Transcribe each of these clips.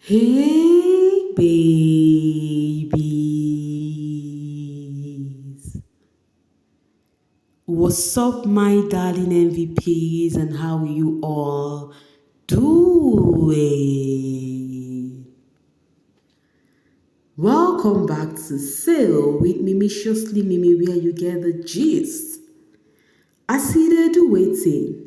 Hey babies, what's up my darling MVPs and how are you all doing? Welcome back to Sail with Mimiciously Mimi where you get the gist. I see they do waiting.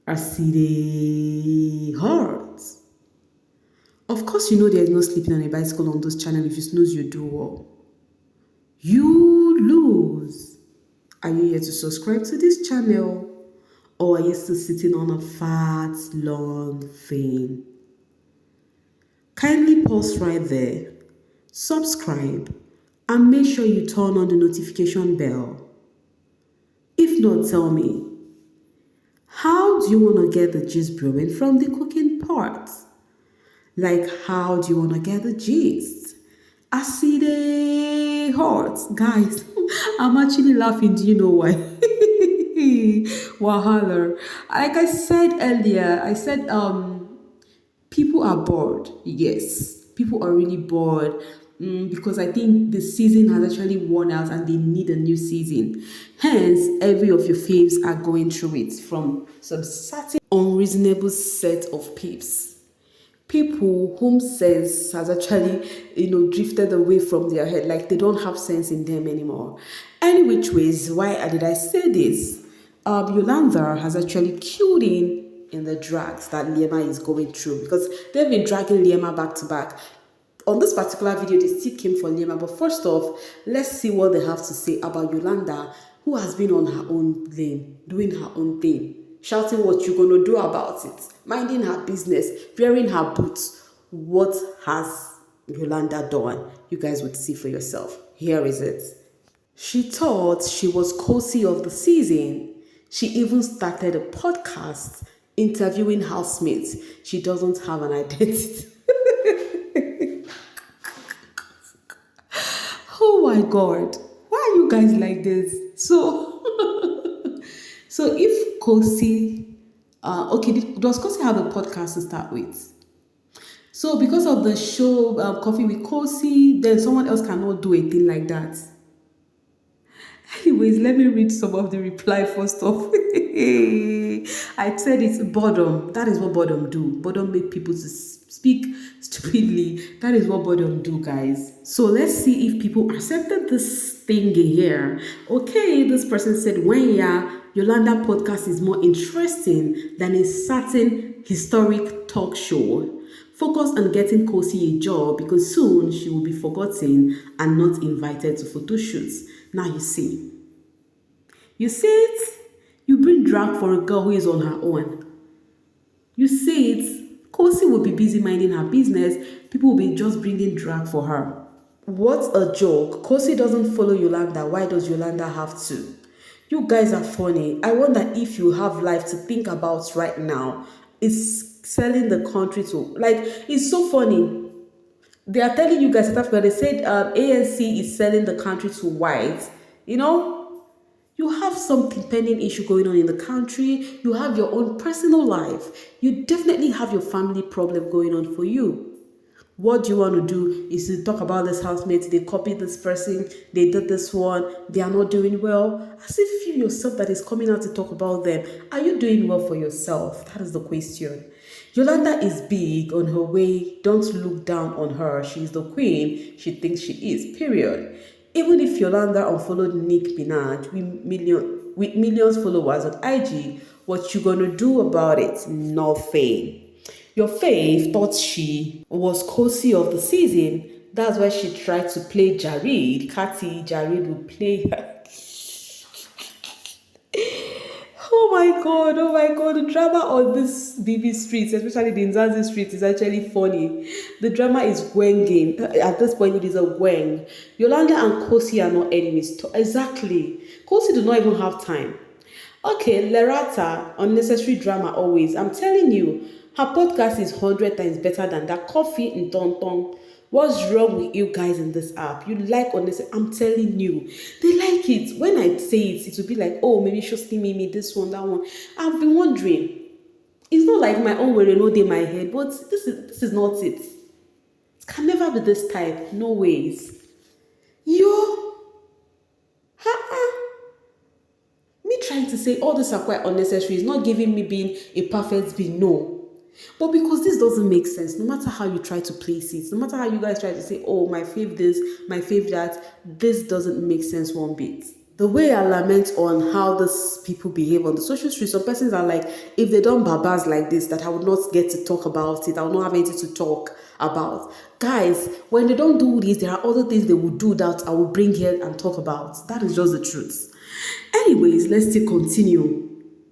I see they hurt. Of course you know there is no sleeping on a bicycle on this channel. If you snooze you do well. You lose. Are you here to subscribe to this channel? Or are you still sitting on a fat, long thing? Kindly pause right there, subscribe, and make sure you turn on the notification bell. If not, tell me, how do you want to get the gist brewing from the cooking part? Like, how do you want to get the gist? I see the hot. Guys, I'm actually laughing. Do you know why? Wahala. Like I said earlier, people are bored. Yes, people are really bored. Because I think the season has actually worn out and they need a new season. Hence, every of your faves are going through it from some certain unreasonable set of peeps. People whom sense has actually, drifted away from their head, like they don't have sense in them anymore. Any which ways, why did I say this? Yolanda has actually killed in the drags that Liema is going through because they've been dragging Liema back to back. On this particular video, they still came for Liema, but first off, let's see what they have to say about Yolanda, who has been on her own lane, doing her own thing, shouting what you're going to do about it, minding her business, wearing her boots. What has Yolanda done? You guys would see for yourself. Here is it. She thought she was Khosi of the season. She even started a podcast interviewing housemates. She doesn't have an identity. Oh my God. Why are you guys like this? So if Khosi, does Khosi have a podcast to start with? So because of the show Coffee with Khosi, then someone else cannot do a thing like that. Anyways, let me read some of the reply first off. I said it's boredom. That is what boredom do. Boredom make people to speak stupidly. That is what boredom do, guys. So let's see if people accepted this thing here. Okay, this person said, when Yolanda podcast is more interesting than a certain historic talk show. Focus on getting Khosi a job because soon she will be forgotten and not invited to photo shoots. Now you see. You see it? You bring drag for a girl who is on her own. You see it? Khosi will be busy minding her business. People will be just bringing drag for her. What a joke. Khosi doesn't follow Yolanda. Why does Yolanda have to? You guys are funny. I wonder if you have life to think about right now. It's selling the country to, like, it's so funny. They are telling you guys South Africa, they said ANC is selling the country to whites. You have something pending issue going on in the country. You have your own personal life. You definitely have your family problem going on for you. What do you want to do is to talk about this housemate. They copied this person. They did this one. They are not doing well. As if you yourself that is coming out to talk about them. Are you doing well for yourself? That is the question. Yolanda is big on her way. Don't look down on her. She's the queen she thinks she is, period. Even if Yolanda unfollowed Nick Minaj with millions followers on IG, what you gonna do about it? Nothing. Your fave thought she was Khosi of the season. That's why she tried to play Jared. Jared would play her. Oh my god, the drama on this BB streets, especially the Nzansi street, is actually funny. The drama is gwenging. At this point, it is a gweng. Yolanda and Khosi are not enemies. Exactly. Khosi do not even have time. Okay, Lerata, unnecessary drama always. I'm telling you, her podcast is 100 times better than that coffee in Tonton. What's wrong with you guys in this app? You like unnecessary. I'm telling you. They like it. When I say it, it will be like, oh, maybe she'll see me, this one, that one. I've been wondering. It's not like my own way no dey my head, but this is not it. It can never be this type. No ways. Yo, ha. Me trying to say all these are quite unnecessary. It's not giving me being a perfect being. No. But because this doesn't make sense, no matter how you try to place it, no matter how you guys try to say, oh, my fave this, my fave that, this doesn't make sense one bit. The way I lament on how these people behave on the social street, some persons are like, if they don't babas like this, that I would not get to talk about it, I would not have anything to talk about. Guys, when they don't do this, there are other things they will do that I will bring here and talk about. That is just the truth. Anyways, let's still continue.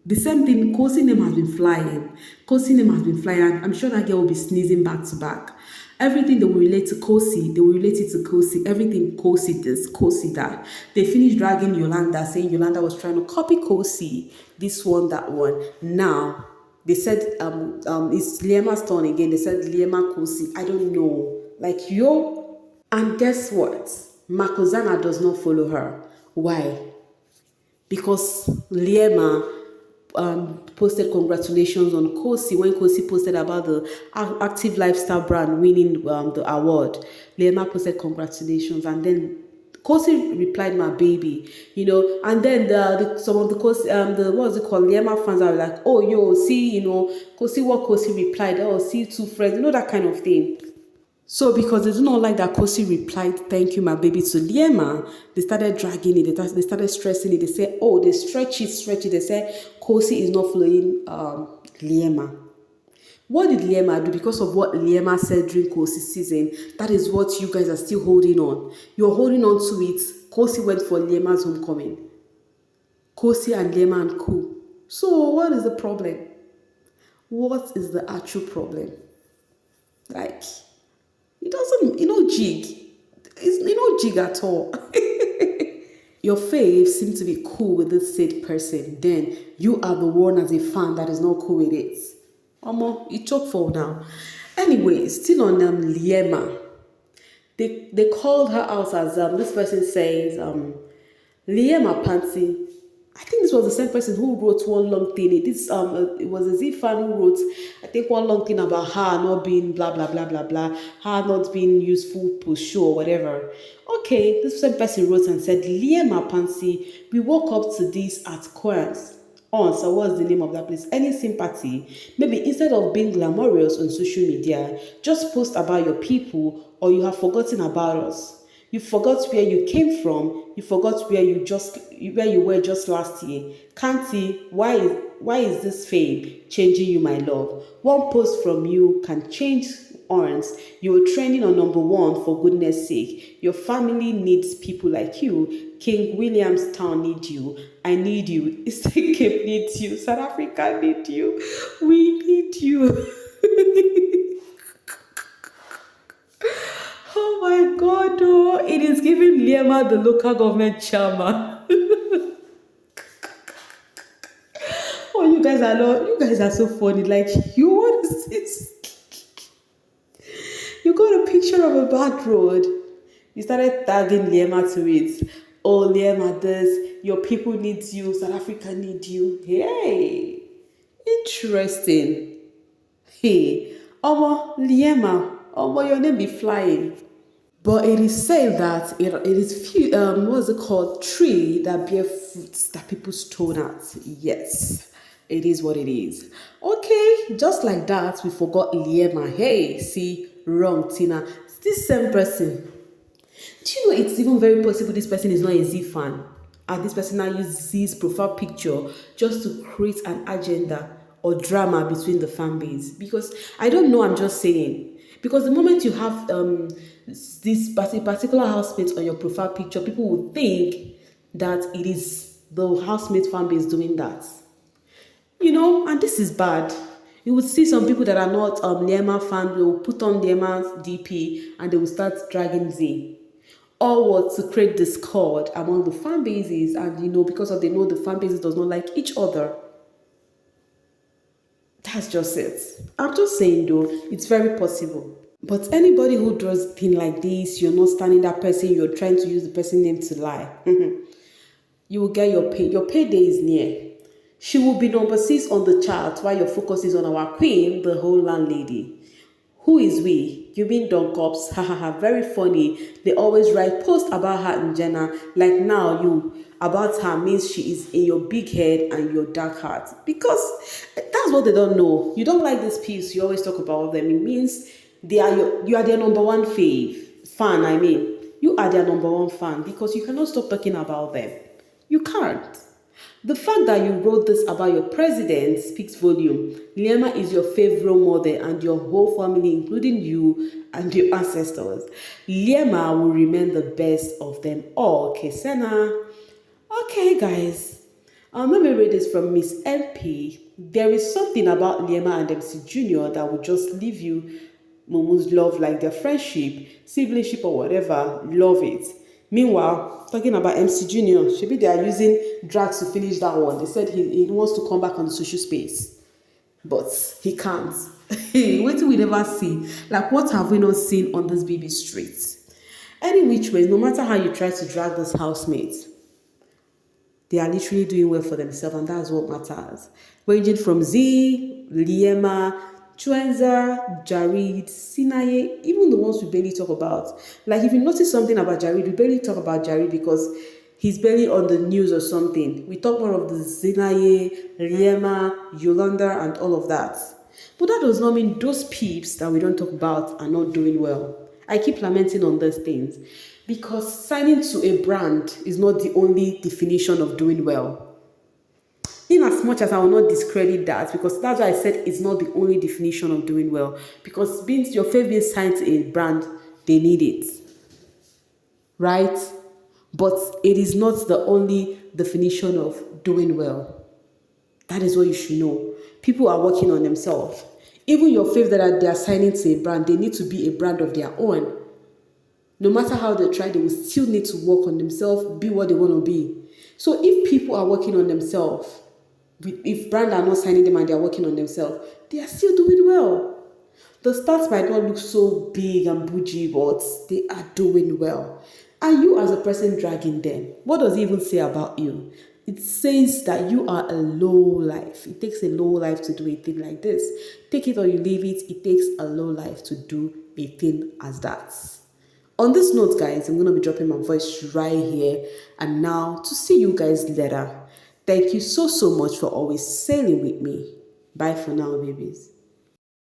The same thing, Khosi name has been flying. Khosi name has been flying. I'm sure that girl will be sneezing back to back. Everything they will relate to Khosi, they will relate it to Khosi. Everything Khosi this, Khosi that. They finished dragging Yolanda, saying Yolanda was trying to copy Khosi. This one, that one. Now, they said it's Liema's turn again. They said Liema Khosi. I don't know. Like, yo. And guess what? Makozana does not follow her. Why? Because Liema posted congratulations on Khosi when Khosi posted about the active lifestyle brand winning the award. Liema posted congratulations, and then Khosi replied, "My baby," and then some of the Khosi, what was it called? Liema fans are like, "Oh, yo, see, Khosi, what Khosi replied? Oh, see two friends, that kind of thing." So because they do not like that Khosi replied, "Thank you, my baby," to Liema, they started dragging it. They started stressing it. They said, "Oh, they stretch it. They said Khosi is not following Liema." What did Liema do? Because of what Liema said during Khosi season, that is what you guys are still holding on. You're holding on to it. Khosi went for Liema's homecoming. Khosi and Liema and Co. So what is the problem? What is the actual problem? Like, it doesn't, jig. It's, jig at all. Your fave seems to be cool with this said person. Then you are the one as a fan that is not cool with it. You choke for now. Anyway, still on Liema. They called her out as this person says Liema Panty. I think this was the same person who wrote one long thing. It was a Z fan who wrote, I think, one long thing about her not being blah blah blah blah blah, her not being useful to show or whatever. Okay, this same person wrote and said, Liema Pansy, we woke up to this at Coins. So what's the name of that place? Any sympathy? Maybe instead of being glamorous on social media, just post about your people, or you have forgotten about us. You forgot where you came from. You forgot where you were just last year. Kanti, why is this fame changing you, my love? One post from you can change horns. You were trending on #1 for goodness sake. Your family needs people like you. King Williamstown need you. I need you. Eastern Cape needs you. South Africa need you. We need you. Oh my God, oh, it is giving Liema the local government chairman. Oh, you guys are so funny. Like, what is this? You got a picture of a bad road. You started tagging Liema to it. Oh, Liema, this, your people need you, South Africa need you. Hey, interesting. Hey, Liema, your name be flying. But it is said that it is what's it called? Tree that bear fruits that people stone at. Yes, it is what it is. Okay, just like that, we forgot Liema. Hey, see, wrong, Tina. It's this same person. Do you know it's even very possible this person is not a Z fan? And this person now uses Z's profile picture just to create an agenda or drama between the fan base. Because I don't know, I'm just saying. Because the moment you have this particular housemate on your profile picture, people will think that it is the housemate fan base doing that. And this is bad. You would see some people that are not Liema fan, they will put on Liema's DP and they will start dragging Z. All what to create discord among the fan bases, and because they know the fan bases does not like each other. That's just it. I'm just saying though, it's very possible. But anybody who does things like this, you're not standing that person, you're trying to use the person's name to lie. You will get your pay. Your payday is near. She will be number 6 on the chart while your focus is on our queen, the whole landlady. Who is we? You mean Don Cops? Hahaha, very funny. They always write posts about her in Jenna. Like now, you about her means she is in your big head and your dark heart. Because that's what they don't know. You don't like this piece, you always talk about them. It means you are their number one fan, I mean. You are their number one fan because you cannot stop talking about them. You can't. The fact that you wrote this about your president speaks volume. Liema is your favorite mother and your whole family, including you and your ancestors. Liema will remain the best of them all. Kesena. Okay, guys. Let me read this from Miss MP. There is something about Liema and MC Junior that will just leave you Mumu's love, like their friendship, siblingship, or whatever. Love it. Meanwhile, talking about MC Junior, maybe they are using drugs to finish that one. They said he wants to come back on the social space, but he can't. What do we never see? Like, what have we not seen on this baby streets? Any which way, no matter how you try to drag those housemates, they are literally doing well for themselves, and that's what matters. Ranging from Z, Liema, Chuenza, Jared, Sinaye, even the ones we barely talk about. Like, if you notice something about Jared, we barely talk about Jared because he's barely on the news or something. We talk more of the Sinaye, Liema, Yolanda, and all of that. But that does not mean those peeps that we don't talk about are not doing well. I keep lamenting on those things because signing to a brand is not the only definition of doing well. In as much as I will not discredit that, because that's why I said it's not the only definition of doing well. Because being your favorite being signed to a brand, they need it. Right? But it is not the only definition of doing well. That is what you should know. People are working on themselves. Even your favorite that they are signing to a brand, they need to be a brand of their own. No matter how they try, they will still need to work on themselves, be what they want to be. So if people are working on themselves, if brands are not signing them and they are working on themselves, they are still doing well. The stats might not look so big and bougie, but they are doing well. And you as a person dragging them, what does it even say about you? It says that you are a low life. It takes a low life to do a thing like this. Take it or you leave it. It takes a low life to do a thing as that. On this note, guys, I'm going to be dropping my voice right here and now to see you guys later. Thank you so much for always sailing with me. Bye for now, babies.